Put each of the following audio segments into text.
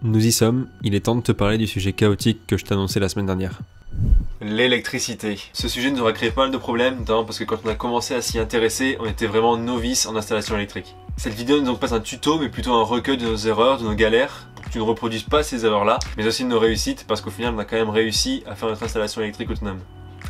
Nous y sommes, il est temps de te parler du sujet chaotique que je t'annonçais la semaine dernière. L'électricité. Ce sujet nous aura créé pas mal de problèmes, notamment parce que quand on a commencé à s'y intéresser, on était vraiment novices en installation électrique. Cette vidéo n'est donc pas un tuto, mais plutôt un recueil de nos erreurs, de nos galères, pour que tu ne reproduises pas ces erreurs-là, mais aussi de nos réussites, parce qu'au final on a quand même réussi à faire notre installation électrique autonome.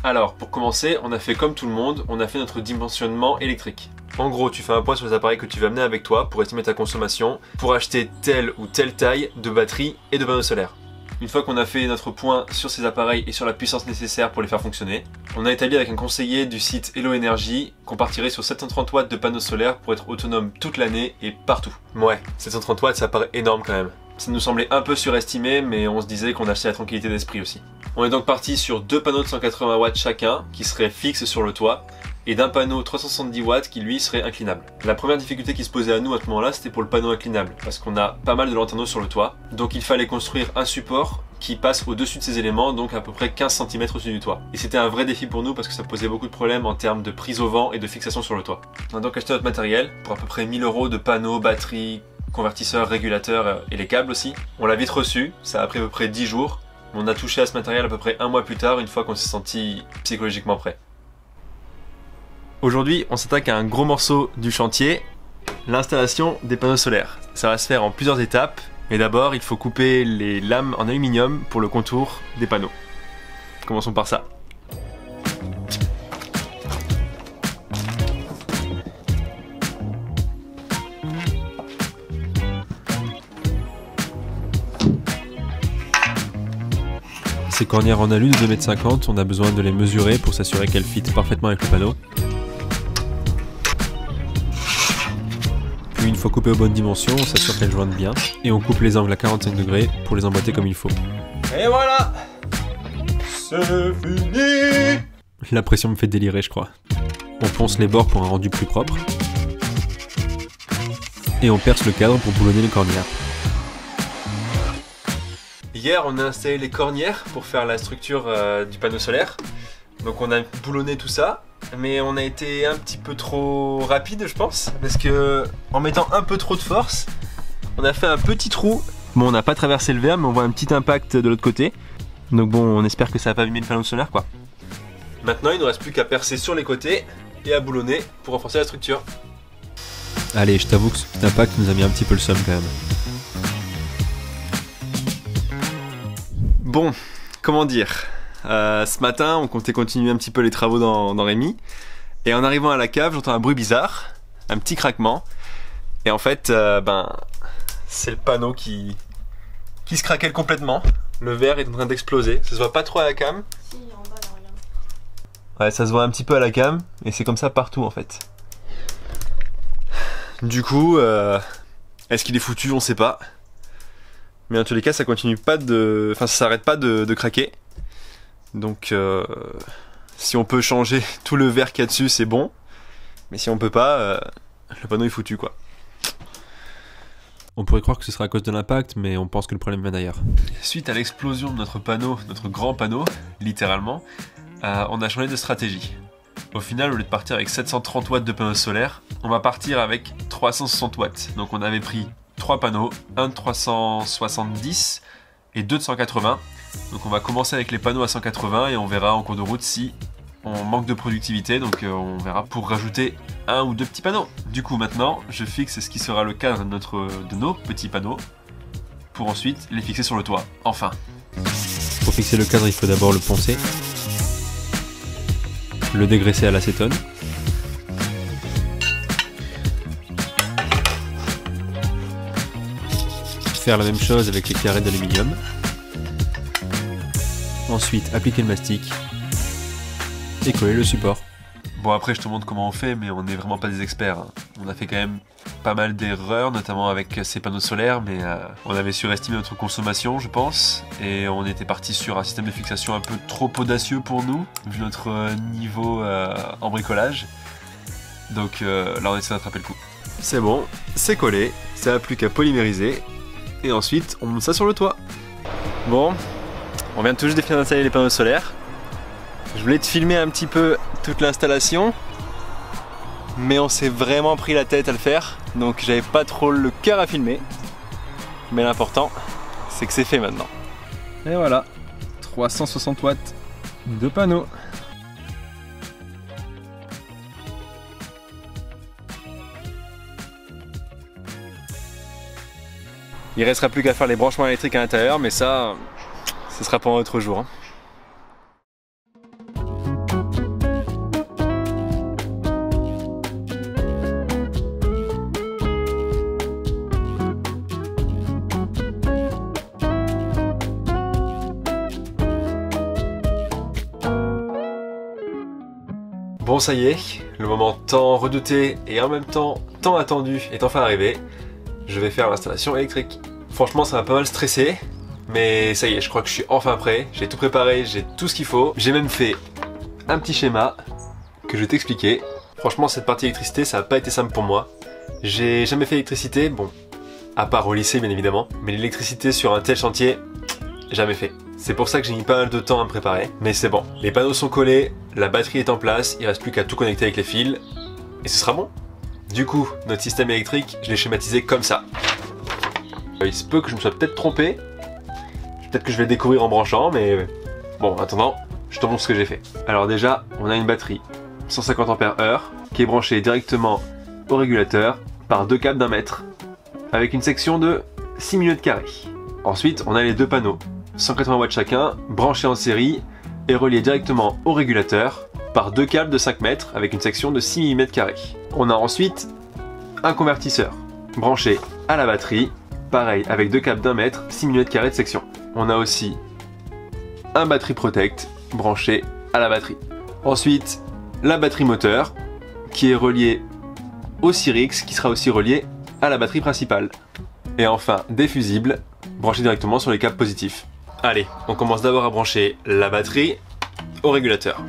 Alors, pour commencer, on a fait comme tout le monde, on a fait notre dimensionnement électrique. En gros, tu fais un point sur les appareils que tu vas amener avec toi pour estimer ta consommation, pour acheter telle ou telle taille de batterie et de panneaux solaires. Une fois qu'on a fait notre point sur ces appareils et sur la puissance nécessaire pour les faire fonctionner, on a établi avec un conseiller du site Hello Energy qu'on partirait sur 730 watts de panneaux solaires pour être autonome toute l'année et partout. Ouais, 730 watts ça paraît énorme quand même. Ça nous semblait un peu surestimé, mais on se disait qu'on achetait la tranquillité d'esprit aussi. On est donc parti sur deux panneaux de 180 watts chacun qui seraient fixes sur le toit, et d'un panneau 370 watts qui lui serait inclinable. La première difficulté qui se posait à nous à ce moment-là, c'était pour le panneau inclinable, parce qu'on a pas mal de lanterneaux sur le toit, donc il fallait construire un support qui passe au-dessus de ces éléments, donc à peu près 15 cm au-dessus du toit. Et c'était un vrai défi pour nous parce que ça posait beaucoup de problèmes en termes de prise au vent et de fixation sur le toit. On a donc acheté notre matériel pour à peu près 1000 € de panneaux, batteries, convertisseurs, régulateurs et les câbles aussi. On l'a vite reçu, ça a pris à peu près 10 jours. On a touché à ce matériel à peu près un mois plus tard, une fois qu'on s'est senti psychologiquement prêt. Aujourd'hui, on s'attaque à un gros morceau du chantier, l'installation des panneaux solaires. Ça va se faire en plusieurs étapes, mais d'abord il faut couper les lames en aluminium pour le contour des panneaux. Commençons par ça. Ces cornières en alu de 2,50 m, on a besoin de les mesurer pour s'assurer qu'elles fitent parfaitement avec le panneau. Puis une fois coupées aux bonnes dimensions, on s'assure qu'elles joignent bien, et on coupe les angles à 45 degrés pour les emboîter comme il faut. Et voilà, c'est fini. La pression me fait délirer, je crois. On ponce les bords pour un rendu plus propre, et on perce le cadre pour boulonner les cornières. Hier, on a installé les cornières pour faire la structure du panneau solaire. Donc on a boulonné tout ça, mais on a été un petit peu trop rapide, je pense, parce que en mettant un peu trop de force, on a fait un petit trou. Bon, on n'a pas traversé le verre, mais on voit un petit impact de l'autre côté. Donc bon, on espère que ça va pas abîmer le panneau solaire, quoi. Maintenant, il ne nous reste plus qu'à percer sur les côtés et à boulonner pour renforcer la structure. Allez, je t'avoue que cet impact nous a mis un petit peu le seum quand même. Bon, comment dire, ce matin on comptait continuer un petit peu les travaux dans Rémi, et en arrivant à la cave j'entends un bruit bizarre, un petit craquement, et en fait c'est le panneau qui se craquelle complètement. Le verre est en train d'exploser, ça se voit pas trop à la cam. Si, en bas là, regarde. Ouais, ça se voit un petit peu à la cam, et c'est comme ça partout en fait. Du coup, est-ce qu'il est foutu, on sait pas. Mais en tous les cas, ça continue pas de... Enfin, ça s'arrête pas de craquer. Donc, si on peut changer tout le verre qu'il y a dessus, c'est bon. Mais si on peut pas, le panneau est foutu, quoi. On pourrait croire que ce sera à cause de l'impact, mais on pense que le problème vient d'ailleurs. Suite à l'explosion de notre panneau, notre grand panneau, littéralement, on a changé de stratégie. Au final, au lieu de partir avec 730 watts de panneaux solaires, on va partir avec 360 watts. Donc on avait pris 3 panneaux, un de 370 et 2 de 180. Donc on va commencer avec les panneaux à 180 et on verra en cours de route si on manque de productivité. Donc on verra pour rajouter un ou deux petits panneaux. Du coup maintenant, je fixe ce qui sera le cadre de nos petits panneaux pour ensuite les fixer sur le toit. Enfin. Pour fixer le cadre, il faut d'abord le poncer, le dégraisser à l'acétone, faire la même chose avec les carrés d'aluminium. Ensuite, appliquer le mastic et coller le support. Bon, après je te montre comment on fait, mais on n'est vraiment pas des experts. On a fait quand même pas mal d'erreurs, notamment avec ces panneaux solaires, mais on avait surestimé notre consommation, je pense, et on était parti sur un système de fixation un peu trop audacieux pour nous, vu notre niveau en bricolage. Donc là on essaie d'attraper le coup. C'est bon, c'est collé, ça n'a plus qu'à polymériser. Et ensuite, on monte ça sur le toit. Bon, on vient tout juste de finir d'installer les panneaux solaires. Je voulais te filmer un petit peu toute l'installation, mais on s'est vraiment pris la tête à le faire, donc j'avais pas trop le cœur à filmer. Mais l'important, c'est que c'est fait maintenant. Et voilà, 360 watts de panneau. Il restera plus qu'à faire les branchements électriques à l'intérieur, mais ça, ce sera pour un autre jour. Hein. Bon, ça y est, le moment tant redouté et en même temps tant attendu est enfin arrivé. Je vais faire l'installation électrique. Franchement, ça m'a pas mal stressé, mais ça y est, je crois que je suis enfin prêt. J'ai tout préparé, j'ai tout ce qu'il faut. J'ai même fait un petit schéma que je vais t'expliquer. Franchement, cette partie électricité, ça n'a pas été simple pour moi. J'ai jamais fait électricité, bon, à part au lycée bien évidemment, mais l'électricité sur un tel chantier, jamais fait. C'est pour ça que j'ai mis pas mal de temps à me préparer, mais c'est bon. Les panneaux sont collés, la batterie est en place, il reste plus qu'à tout connecter avec les fils, et ce sera bon. Du coup, notre système électrique, je l'ai schématisé comme ça. Il se peut que je me sois peut-être trompé. Peut-être que je vais le découvrir en branchant, mais bon, en attendant, je te montre ce que j'ai fait. Alors déjà, on a une batterie 150 Ah qui est branchée directement au régulateur par deux câbles d'1 mètre avec une section de 6 mm². Ensuite, on a les deux panneaux, 180 watts chacun, branchés en série et reliés directement au régulateur par deux câbles de 5 mètres avec une section de 6 mm². On a ensuite un convertisseur branché à la batterie, pareil avec deux câbles d'1 mètre, 6 mm² de section. On a aussi un battery protect branché à la batterie. Ensuite, la batterie moteur qui est reliée au Cyrix qui sera aussi relié à la batterie principale. Et enfin, des fusibles branchés directement sur les câbles positifs. Allez, on commence d'abord à brancher la batterie au régulateur.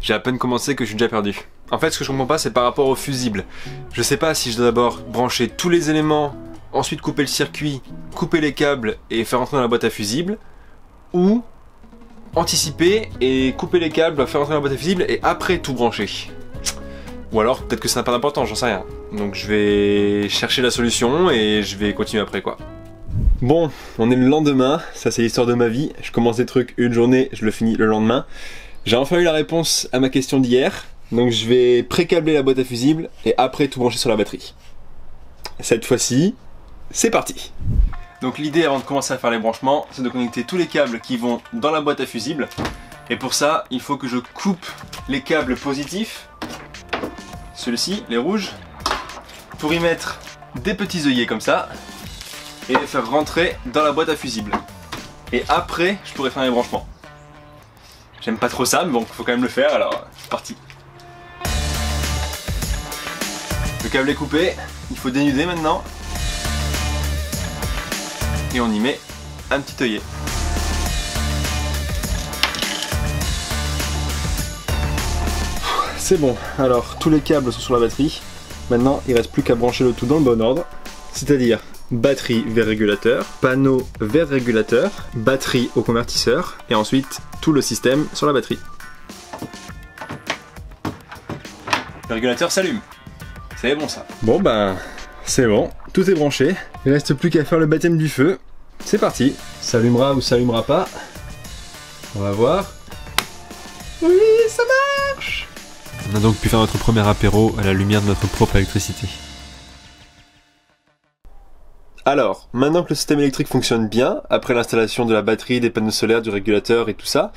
J'ai à peine commencé que je suis déjà perdu. En fait, ce que je comprends pas, c'est par rapport au fusible. Je sais pas si je dois d'abord brancher tous les éléments, ensuite couper le circuit, couper les câbles et faire rentrer dans la boîte à fusibles, ou anticiper et couper les câbles, faire rentrer dans la boîte à fusibles et après tout brancher. Ou alors, peut-être que ça n'a pas d'importance, j'en sais rien. Donc je vais chercher la solution et je vais continuer après quoi. Bon, on est le lendemain, ça c'est l'histoire de ma vie. Je commence des trucs une journée, je le finis le lendemain. J'ai enfin eu la réponse à ma question d'hier, donc je vais pré-câbler la boîte à fusibles et après tout brancher sur la batterie. Cette fois-ci, c'est parti. Donc l'idée avant de commencer à faire les branchements, c'est de connecter tous les câbles qui vont dans la boîte à fusibles. Et pour ça, il faut que je coupe les câbles positifs, ceux-ci, les rouges, pour y mettre des petits œillets comme ça, et les faire rentrer dans la boîte à fusibles. Et après, je pourrai faire les branchements. J'aime pas trop ça, mais bon, faut quand même le faire, alors c'est parti. Le câble est coupé, il faut dénuder maintenant. Et on y met un petit œillet. C'est bon, alors tous les câbles sont sur la batterie. Maintenant, il reste plus qu'à brancher le tout dans le bon ordre. C'est-à-dire batterie vers régulateur, panneau vers régulateur, batterie au convertisseur, et ensuite tout le système sur la batterie. Le régulateur s'allume. C'est bon ça. Bon ben, c'est bon, tout est branché. Il reste plus qu'à faire le baptême du feu. C'est parti. Ça allumera ou ça allumera pas. On va voir. Oui, ça marche. On a donc pu faire notre premier apéro à la lumière de notre propre électricité. Alors, maintenant que le système électrique fonctionne bien, après l'installation de la batterie, des panneaux solaires, du régulateur et tout ça,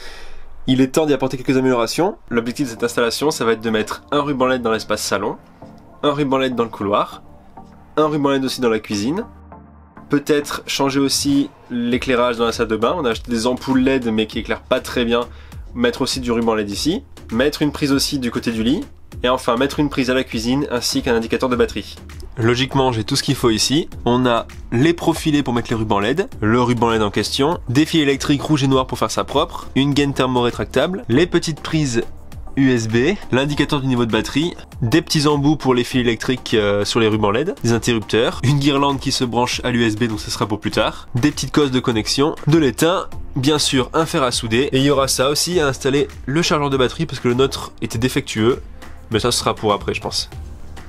il est temps d'y apporter quelques améliorations. L'objectif de cette installation, ça va être de mettre un ruban LED dans l'espace salon, un ruban LED dans le couloir, un ruban LED aussi dans la cuisine, peut-être changer aussi l'éclairage dans la salle de bain. On a acheté des ampoules LED mais qui éclairent pas très bien, mettre aussi du ruban LED ici, mettre une prise aussi du côté du lit, et enfin mettre une prise à la cuisine ainsi qu'un indicateur de batterie. Logiquement, j'ai tout ce qu'il faut ici. On a les profilés pour mettre les rubans LED, le ruban LED en question, des fils électriques rouge et noir pour faire ça propre, une gaine thermo-rétractable, les petites prises USB, l'indicateur du niveau de batterie, des petits embouts pour les fils électriques sur les rubans LED, des interrupteurs, une guirlande qui se branche à l'USB donc ce sera pour plus tard, des petites cosses de connexion, de l'étain, bien sûr un fer à souder, et il y aura ça aussi à installer le chargeur de batterie parce que le nôtre était défectueux, mais ça sera pour après je pense.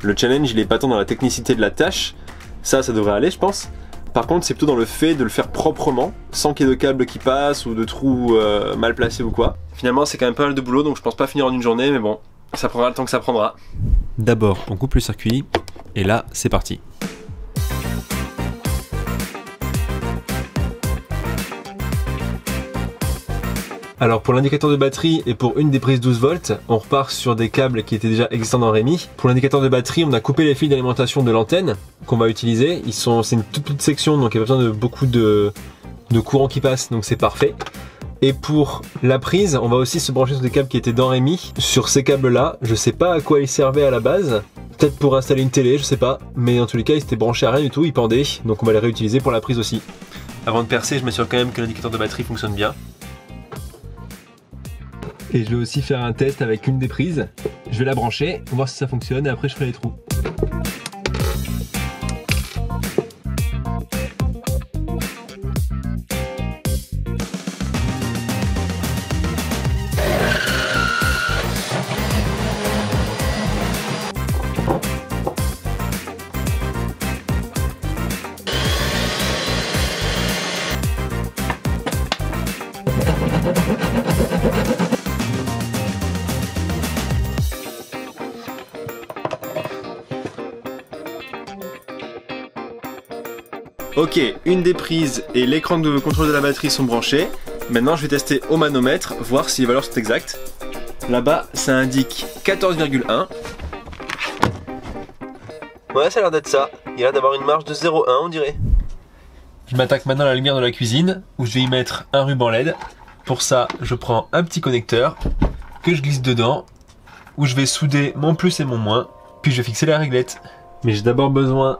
Le challenge il est pas tant dans la technicité de la tâche, ça devrait aller je pense. Par contre, c'est plutôt dans le fait de le faire proprement, sans qu'il y ait de câbles qui passent ou de trous mal placés ou quoi. Finalement, c'est quand même pas mal de boulot, donc je pense pas finir en une journée, mais bon, ça prendra le temps que ça prendra. D'abord, on coupe le circuit, et là, c'est parti. Alors pour l'indicateur de batterie et pour une des prises 12 volts, on repart sur des câbles qui étaient déjà existants dans Rémi. Pour l'indicateur de batterie, on a coupé les fils d'alimentation de l'antenne qu'on va utiliser. C'est une toute petite section, donc il n'y a pas besoin de beaucoup de courant qui passe, donc c'est parfait. Et pour la prise, on va aussi se brancher sur des câbles qui étaient dans Rémi. Sur ces câbles-là, je sais pas à quoi ils servaient à la base. Peut-être pour installer une télé, je sais pas. Mais dans tous les cas, ils étaient branchés à rien du tout, ils pendaient. Donc on va les réutiliser pour la prise aussi. Avant de percer, je m'assure quand même que l'indicateur de batterie fonctionne bien. Et je vais aussi faire un test avec une des prises. Je vais la brancher, voir si ça fonctionne et après je ferai les trous. Ok, une des prises et l'écran de contrôle de la batterie sont branchés. Maintenant, je vais tester au manomètre, voir si les valeurs sont exactes. Là-bas, ça indique 14,1. Ouais, ça a l'air d'être ça. Il y a l'air d'avoir une marge de 0,1, on dirait. Je m'attaque maintenant à la lumière de la cuisine, où je vais y mettre un ruban LED. Pour ça, je prends un petit connecteur que je glisse dedans, où je vais souder mon plus et mon moins, puis je vais fixer la réglette. Mais j'ai d'abord besoin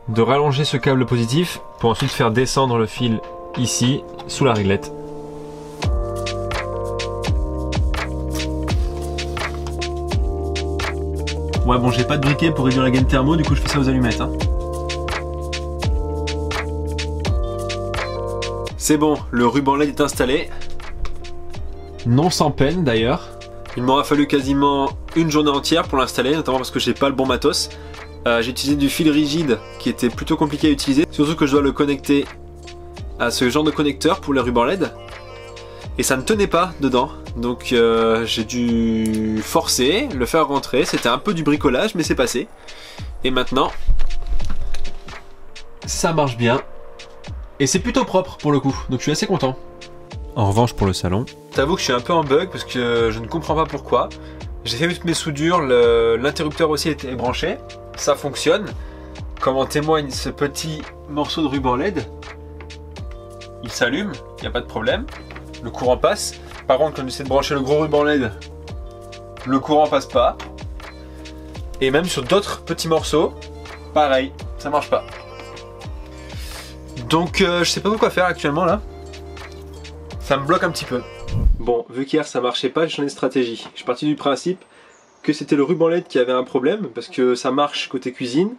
de rallonger ce câble positif pour ensuite faire descendre le fil ici sous la réglette. Ouais bon, j'ai pas de briquet pour réduire la gaine thermo, du coup je fais ça aux allumettes. C'est bon, le ruban LED est installé. Non sans peine d'ailleurs. Il m'aura fallu quasiment une journée entière pour l'installer, notamment parce que j'ai pas le bon matos. J'ai utilisé du fil rigide qui était plutôt compliqué à utiliser, surtout que je dois le connecter à ce genre de connecteur pour les rubans LED. Et ça ne tenait pas dedans, donc j'ai dû forcer, le faire rentrer. C'était un peu du bricolage, mais c'est passé. Et maintenant, ça marche bien. Et c'est plutôt propre pour le coup, donc je suis assez content. En revanche pour le salon, T'avoue que je suis un peu en bug parce que je ne comprends pas pourquoi. J'ai fait toutes mes soudures, l'interrupteur aussi est branché, ça fonctionne. Comme en témoigne ce petit morceau de ruban LED. Il s'allume, il n'y a pas de problème. Le courant passe. Par contre, quand on essaie de brancher le gros ruban LED, le courant passe pas. Et même sur d'autres petits morceaux, pareil, ça marche pas. Donc je sais pas quoi faire actuellement là. Ça me bloque un petit peu. Bon, vu qu'hier ça marchait pas, j'ai changé de stratégie. Je suis parti du principe que c'était le ruban LED qui avait un problème, parce que ça marche côté cuisine.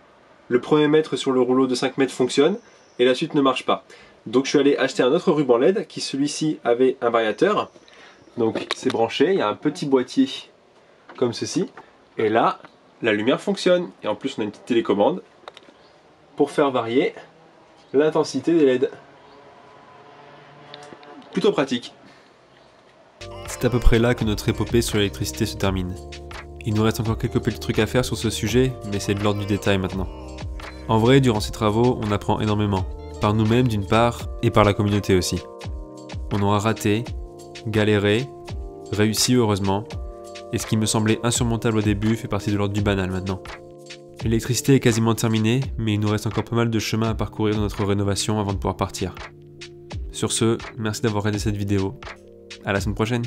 Le premier mètre sur le rouleau de 5 mètres fonctionne, et la suite ne marche pas. Donc je suis allé acheter un autre ruban LED, qui celui-ci avait un variateur. Donc c'est branché, il y a un petit boîtier comme ceci. Et là, la lumière fonctionne. Et en plus on a une petite télécommande pour faire varier l'intensité des LED. Plutôt pratique. c'est à peu près là que notre épopée sur l'électricité se termine. Il nous reste encore quelques petits trucs à faire sur ce sujet, mais c'est de l'ordre du détail maintenant. En vrai, durant ces travaux, on apprend énormément. Par nous-mêmes d'une part, et par la communauté aussi. On aura raté, galéré, réussi heureusement, et ce qui me semblait insurmontable au début fait partie de l'ordre du banal maintenant. L'électricité est quasiment terminée, mais il nous reste encore pas mal de chemin à parcourir dans notre rénovation avant de pouvoir partir. Sur ce, merci d'avoir regardé cette vidéo. À la semaine prochaine.